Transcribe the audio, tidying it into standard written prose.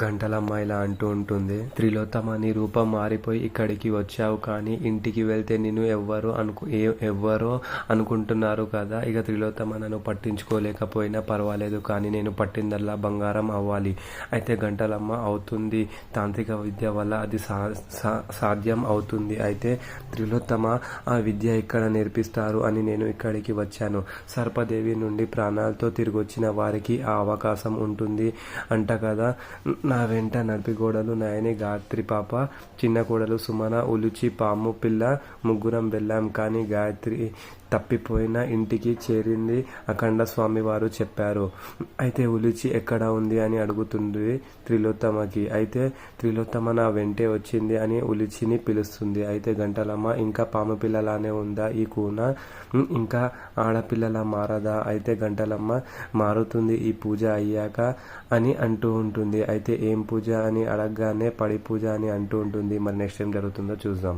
గంటలమ్మ ఇలా అంటూ ఉంటుంది. త్రిలోత్తమ, నీ రూపం మారిపోయి ఇక్కడికి వచ్చావు, కానీ ఇంటికి వెళ్తే నిన్ను ఎవ్వరో అనుకుంటున్నారు కదా. ఇక త్రిలోత్తమ, నన్ను పట్టించుకోలేకపోయినా పర్వాలేదు, కానీ నేను పట్టిందల్లా బంగారం అవ్వాలి. అయితే గంటలమ్మ, అవుతుంది, తాంత్రిక విద్య వల్ల అది సాధ్యం అవుతుంది. అయితే త్రిలోత్తమ, ఆ విద్య ఇక్కడ నేర్పిస్తారు అని నేను ఇక్కడికి వచ్చాను. సర్పదేవి నుండి ప్రాణాలతో తిరిగొచ్చిన వారికి ఆ అవకాశం ఉంటుంది అంట కదా. నా వెంట నడిపిగోడలు నయని, గాయత్రి పాప, చిన్న కోడలు సుమన, ఉలుచి, పాము పిల్ల ముగ్గురం వెళ్ళాం. కానీ గాయత్రి తప్పిపోయిన ఇంటికి చేరింది అఖండ స్వామి వారు చెప్పారు. అయితే ఉలుచి ఎక్కడ ఉంది అని అడుగుతుంది త్రిలోత్తమకి. అయితే త్రిలోత్తమ నా వెంటే వచ్చింది అని ఉలుచిని పిలుస్తుంది. అయితే గంటలమ్మ, ఇంకా పాము పిల్లలానే ఉందా ఈ కూన, ఇంకా ఆడపిల్లలా మారదా? అయితే గంటలమ్మ, మారుతుంది ఈ పూజ అయ్యాక అని అంటూ ఉంటుంది. అయితే ఏం పూజ అని అడగగానే పడి పూజ అని అంటూ ఉంటుంది. మరి నెక్స్ట్ ఏం జరుగుతుందో చూద్దాం.